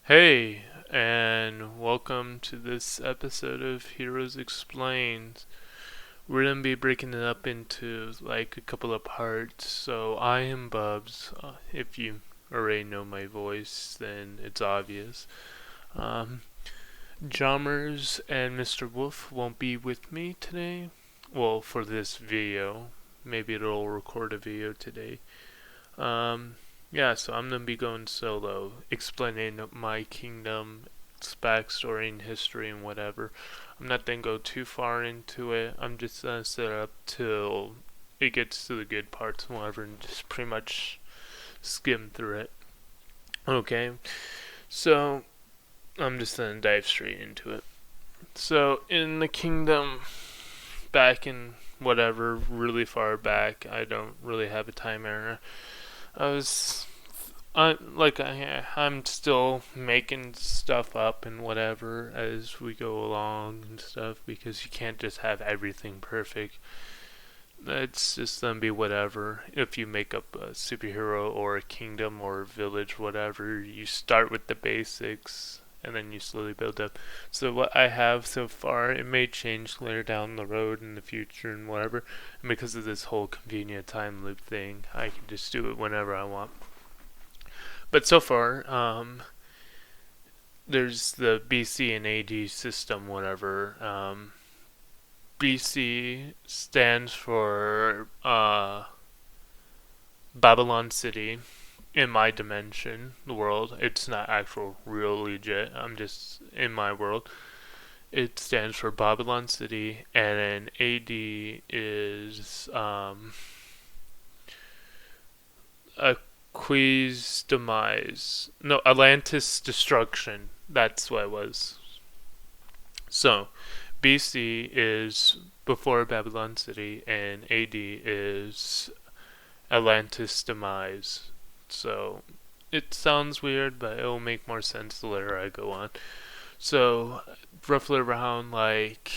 Hey, and welcome to this episode of Heroes Explained. We're gonna be breaking it up into like a couple of parts. So I am Bubs. If you already know my voice, then it's obvious. Um, Jammers and Mr. Wolf won't be with me today. Well, for this video, maybe it'll record a video today. Um, yeah, so I'm gonna be going solo, explaining my kingdom, its backstory and history and whatever. I'm not gonna go too far into it. I'm just gonna set up till it gets to the good parts and whatever, and just pretty much skim through it. Okay, so I'm just gonna dive straight into it. So in the kingdom, back in whatever, really far back, I don't really have a time era. I was I'm still making stuff up and whatever as we go along and stuff because you can't just have everything perfect. It's just gonna be whatever. If you make up a superhero or a kingdom or a village, whatever, you start with the basics and then you slowly build up. So what I have so far, it may change later down the road in the future and whatever. And because of this whole convenient time loop thing, I can just do it whenever I want. But so far, there's the BC and AD system, whatever. BC stands for Babylon City in my dimension, the world. It's not actual real legit. I'm just in my world. It stands for Babylon City, and then AD is Aquis demise. No, Atlantis destruction. That's what it was. So, BC is before Babylon City, and AD is Atlantis demise. So, it sounds weird, but it will make more sense the later I go on. So, roughly around like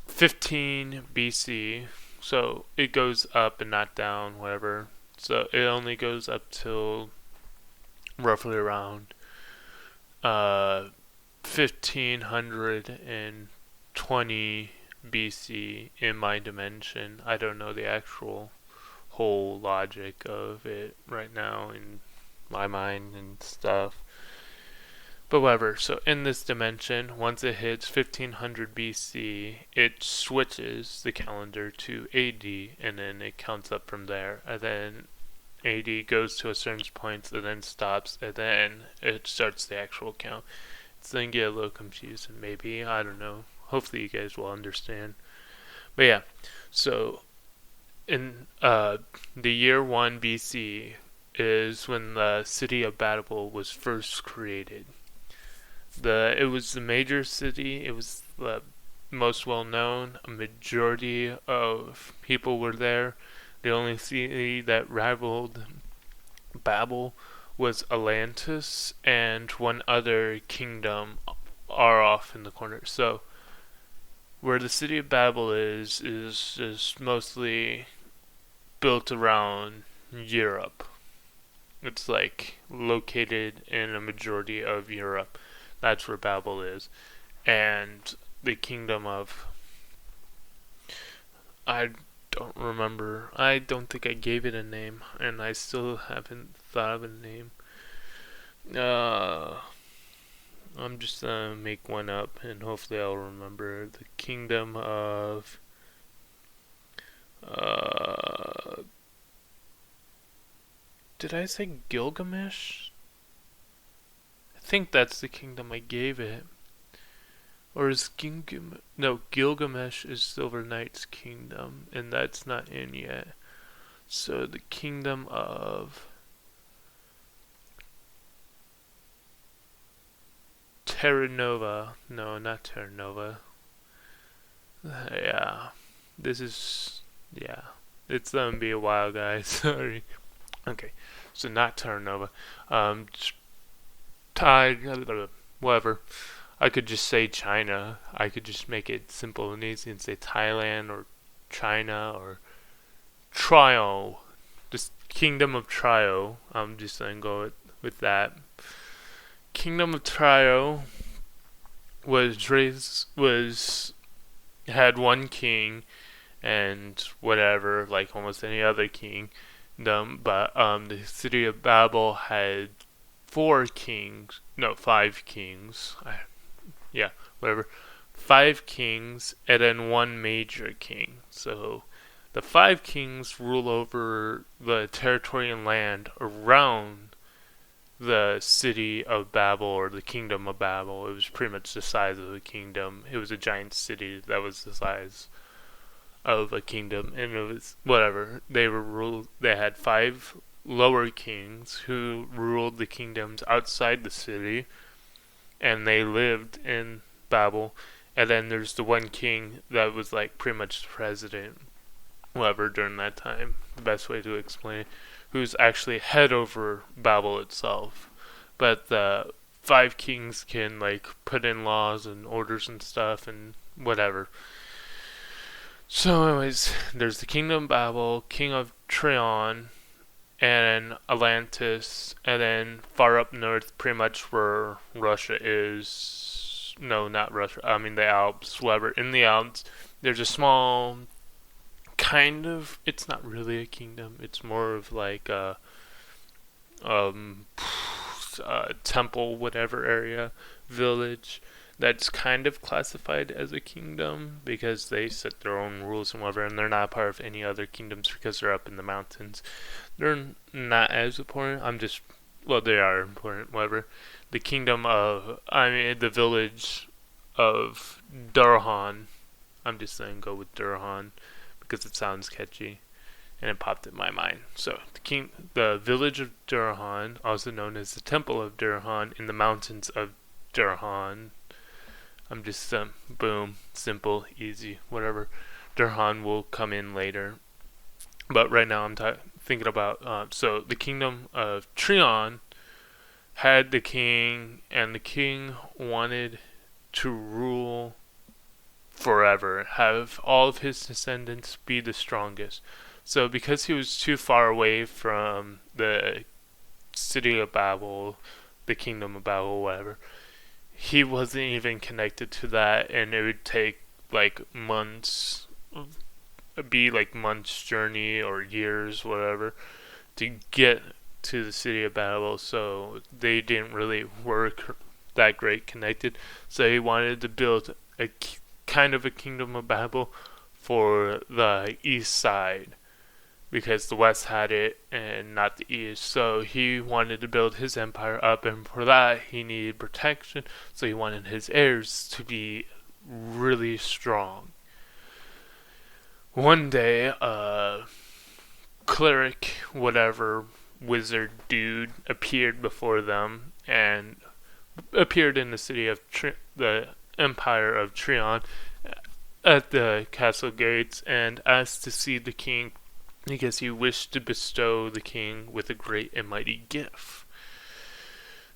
15 BC. So it goes up and not down, whatever. So it only goes up till roughly around 1520 BC in my dimension. I don't know the actual whole logic of it right now in my mind and stuff. But whatever, so in this dimension, once it hits 1500 BC, it switches the calendar to AD, and then it counts up from there. And then AD goes to a certain point, and then stops, and then it starts the actual count. It's going to get a little confusing, maybe. I don't know. Hopefully you guys will understand. But yeah, so in the year 1 BC is when the city of Babel was first created. It was the major city. It was the most well known. A majority of people were there. The only city that rivaled Babel was Atlantis and one other kingdom are off in the corner. So where the city of Babel is mostly built around Europe. It's like located in a majority of Europe. That's where Babel is. And the kingdom of... I don't remember. I don't think I gave it a name. And I still haven't thought of a name. I'm just gonna make one up and hopefully I'll remember. The kingdom of... did I say Gilgamesh? I think that's the kingdom I gave it. Or is Gilgamesh... No, Gilgamesh is Silver Knight's kingdom, and that's not in yet. So the kingdom of... Terra Nova. No, not Terra Nova. Yeah. This is... yeah. It's gonna be a while, guys. Sorry. Okay. So not Terra Nova. Whatever. I could just say China. I could just make it simple and easy and say Thailand or China or Trio. Just Kingdom of Trio. I'm just gonna go with that. Kingdom of Trio was had one king and whatever, like almost any other kingdom, but the city of Babel had five kings. Yeah, whatever. Five kings and then one major king. So the five kings rule over the territory and land around the city of Babel or the kingdom of Babel. It was pretty much the size of a kingdom. It was a giant city that was the size of a kingdom, and it was whatever. They were ruled. They had five lower kings who ruled the kingdoms outside the city, and they lived in Babel. And then there's the one king that was like pretty much the president, whatever, during that time. The best way to explain it, who's actually head over Babel itself. But the five kings can like put in laws and orders and stuff and whatever. So anyways, there's the kingdom of Babel, king of Trion, and Atlantis, and then far up north, pretty much where Russia is. No, not Russia. I mean the Alps. Whatever. In the Alps, there's a small kind of. It's not really a kingdom. It's more of like um, a temple, whatever area, village. That's kind of classified as a kingdom because they set their own rules and whatever, and they're not part of any other kingdoms because they're up in the mountains. They're not as important. They are important, whatever. The the village of Durhan. I'm just saying go with Durhan because it sounds catchy, and it popped in my mind. So the village of Durhan, also known as the Temple of Durhan, in the mountains of Durhan. I'm just boom, simple, easy, whatever. Durhan will come in later, but right now I'm thinking about so the kingdom of Trion had the king, and the king wanted to rule forever, have all of his descendants be the strongest. So because he was too far away from the city of Babel, the kingdom of Babel, whatever, he wasn't even connected to that, and it would take like months, be like months journey or years, whatever, to get to the city of Babel. So they didn't really work that great connected. So he wanted to build a kind of a kingdom of Babel for the east side, because the west had it and not the east. So he wanted to build his empire up, and for that he needed protection. So he wanted his heirs to be really strong. One day, a cleric, whatever, wizard dude appeared before them, and appeared in the city of the empire of Trion at the castle gates, and asked to see the king because he wished to bestow the king with a great and mighty gift.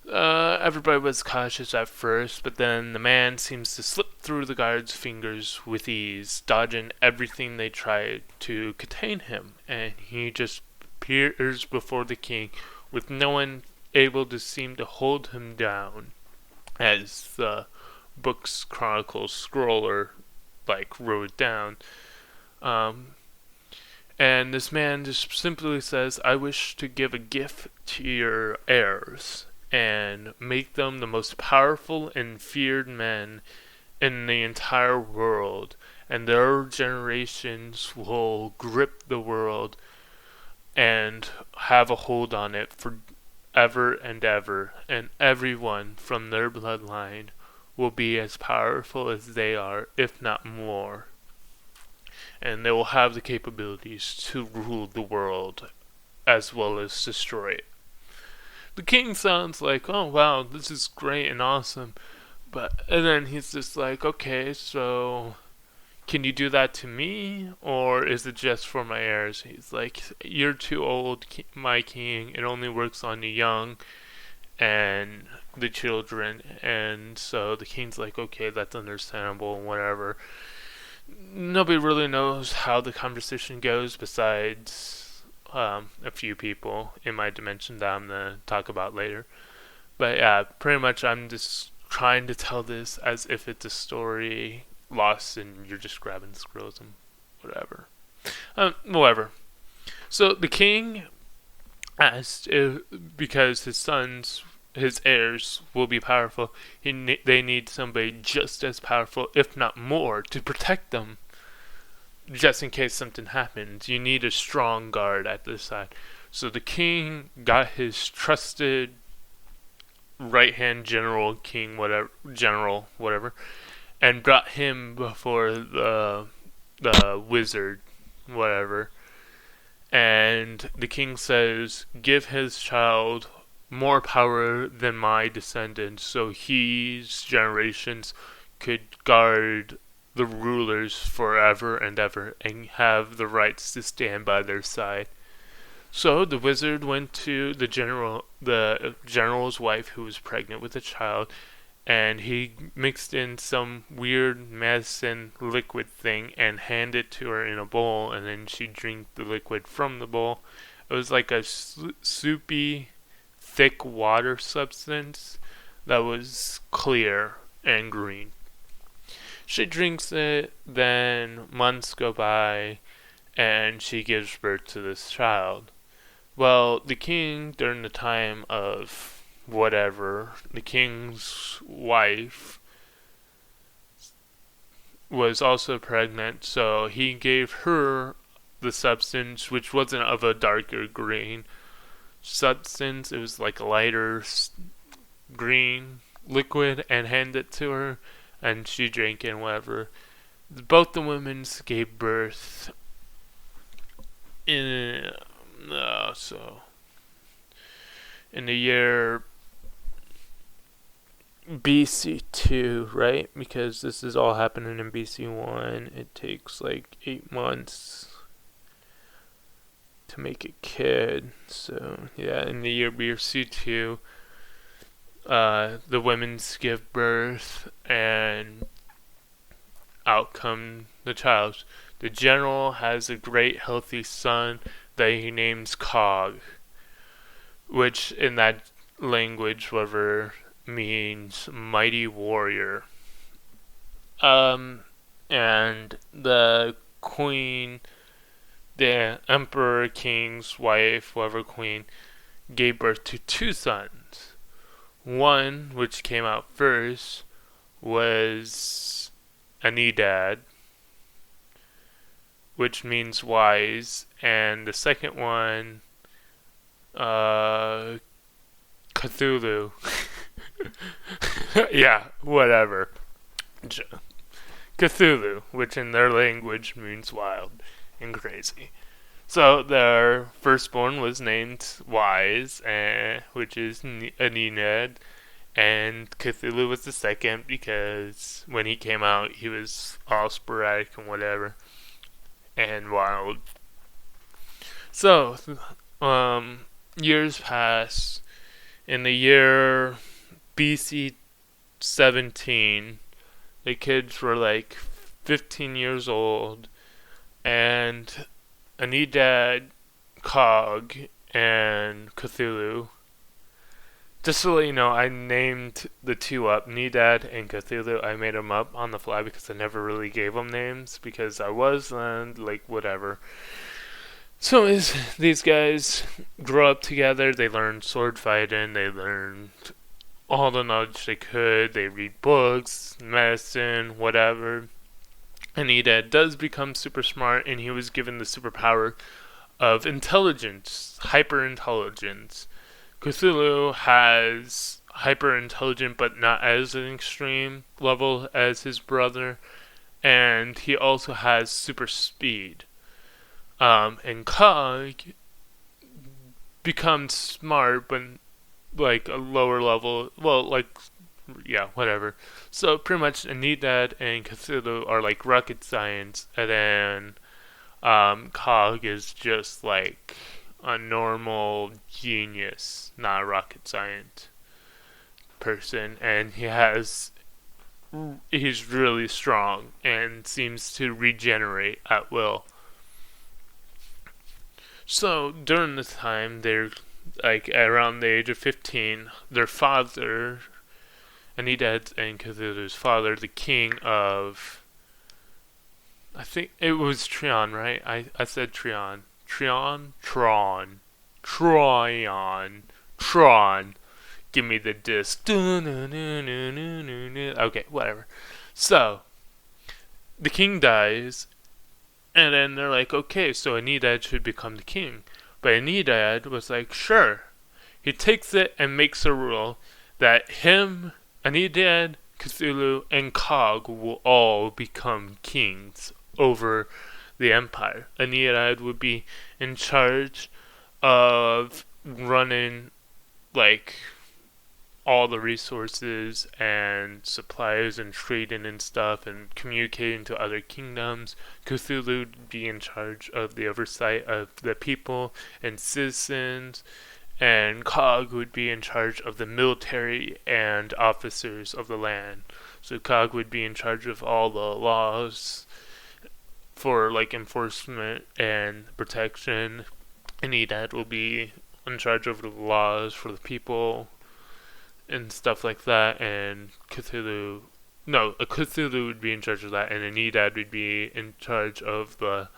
Everybody was cautious at first, but then the man seems to slip through the guards' fingers with ease, dodging everything they tried to contain him, and he just appears before the king with no one able to seem to hold him down, as the book's chronicles scroller wrote down. And this man just simply says, I wish to give a gift to your heirs and make them the most powerful and feared men in the entire world, and their generations will grip the world and have a hold on it forever and ever, and everyone from their bloodline will be as powerful as they are, if not more. And they will have the capabilities to rule the world as well as destroy it. The king sounds like, oh wow, this is great and awesome. And then he's just like, okay, so can you do that to me? Or is it just for my heirs? He's like, you're too old, my king. It only works on the young and the children. And so the king's like, okay, that's understandable and whatever. Nobody really knows how the conversation goes besides a few people in my dimension that I'm gonna talk about later. But yeah, pretty much I'm just trying to tell this as if it's a story lost and you're just grabbing scrolls and whatever. Whatever. So the king asked if, because his heirs will be powerful, they need somebody just as powerful, if not more, to protect them. Just in case something happens, you need a strong guard at this side. So the king got his trusted right hand general, whatever, and brought him before the wizard, whatever. And the king says, give his child more power than my descendants, so his generations could guard the rulers forever and ever and have the rights to stand by their side. So the wizard went to the general's wife who was pregnant with a child, and he mixed in some weird medicine liquid thing and handed it to her in a bowl, and then she drank the liquid from the bowl. It was like a soupy, thick water substance that was clear and green. She drinks it, then months go by, and she gives birth to this child. Well, the king, during the time of whatever, the king's wife was also pregnant, so he gave her the substance, which wasn't of a darker green substance. It was like a lighter green liquid, and handed it to her, and she drank it and whatever. Both the women gave birth in in the year BC2, right? Because this is all happening in BC1. It takes like 8 months to make a kid. So yeah, in the year BC2, the women give birth, and out come the child. The general has a great healthy son that he names Cog, which in that language, whatever, means mighty warrior. And the queen, the emperor king's wife, whatever queen, gave birth to 2 sons. One, which came out first, was Anidad, which means wise, and the second one, Cthulhu. Yeah, whatever. Cthulhu, which in their language means wild and crazy. So their firstborn was named Wise, which is Anined, and Cthulhu was the second because when he came out, he was all sporadic and whatever, and wild. So, years pass. In the year BC 17, the kids were like 15 years old, and Anidad, Cog, and Cthulhu. Just to let you know, I named the 2 up, Nidad and Cthulhu. I made them up on the fly because I never really gave them names because I was like whatever. So as these guys grow up together, they learn sword fighting, they learned all the knowledge they could, they read books, medicine, whatever. And Nidad does become super smart, and he was given the superpower of intelligence, hyper-intelligence. Cthulhu has hyper-intelligent but not as an extreme level as his brother, and he also has super speed. And Cog becomes smart but like a lower level, well, like, yeah, whatever. So pretty much Anidad and Cthulhu are like rocket science, and then Cog is just like a normal genius, not a rocket science person, and he's really strong and seems to regenerate at will. So during this time, they're like around the age of 15. Their father, Anidad and Cthulhu's father, the king of, I think it was Trion, right? I said Trion. Tron. Give me the disc. Okay, whatever. So, the king dies, and then they're like, okay, so Anidad should become the king. But Anidad was like, sure. He takes it and makes a rule that him, Anidad, Cthulhu, and Cog will all become kings over the empire. Anidad would be in charge of running, like, all the resources and supplies and trading and stuff and communicating to other kingdoms. Cthulhu would be in charge of the oversight of the people and citizens, and Cog would be in charge of the military and officers of the land. So Cog would be in charge of all the laws for like enforcement and protection, and Enidad will be in charge of the laws for the people and stuff like that, and Cthulhu, no, a Cthulhu would be in charge of that, and Enidad would be in charge of the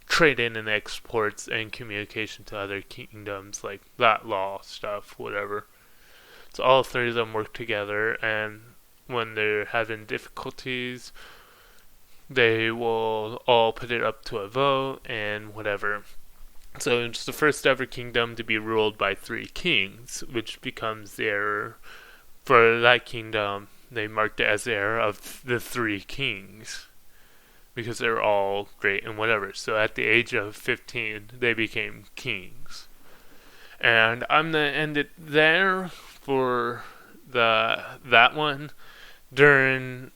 trade-in and exports and communication to other kingdoms, like that law stuff, whatever. So all three of them work together, and when they're having difficulties, they will all put it up to a vote and whatever. So it's the first ever kingdom to be ruled by three kings, which becomes the era for that kingdom. They marked it as the era of the three kings because they're all great and whatever. So at the age of 15, they became kings. And I'm gonna end it there for that one. During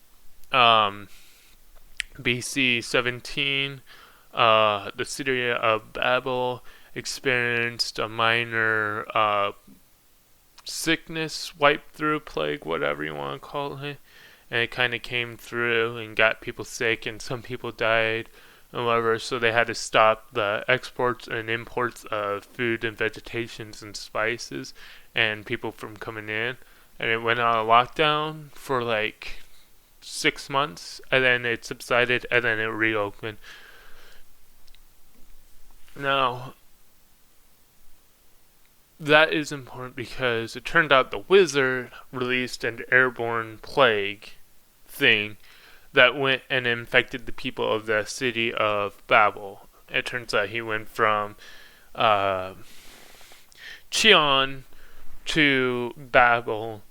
BC 17, the city of Babel experienced a minor sickness, wipe through plague, whatever you want to call it, and it kind of came through and got people sick, and some people died and whatever, so they had to stop the exports and imports of food and vegetations and spices and people from coming in, and it went on a lockdown for like 6 months, and then it subsided, and then it reopened. Now, that is important because it turned out the wizard released an airborne plague thing that went and infected the people of the city of Babel. It turns out he went from Chion to Babel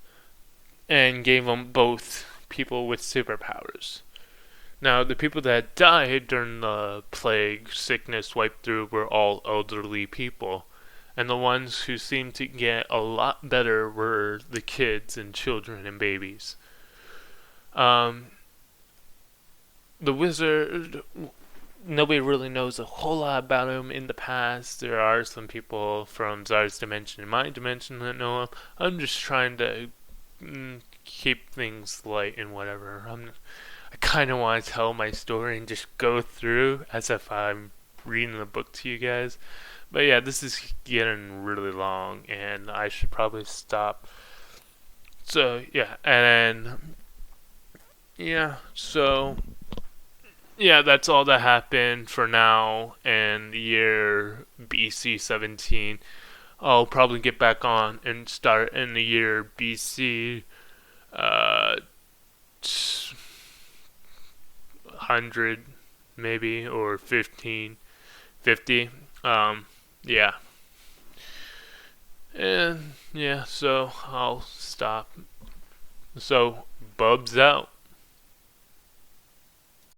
and gave them both people with superpowers. Now, the people that died during the plague, sickness, wiped through were all elderly people. And the ones who seemed to get a lot better were the kids and children and babies. The wizard, nobody really knows a whole lot about him in the past. There are some people from Czar's dimension and my dimension that know him. I'm just trying to keep things light and whatever. I kind of want to tell my story and just go through as if I'm reading the book to you guys. But yeah, this is getting really long, and I should probably stop. So yeah, and then yeah, that's all that happened for now in the year BC 17. I'll probably get back on and start in the year BC 100 maybe, or 1550. Yeah. And yeah, so I'll stop. So, Bubs out.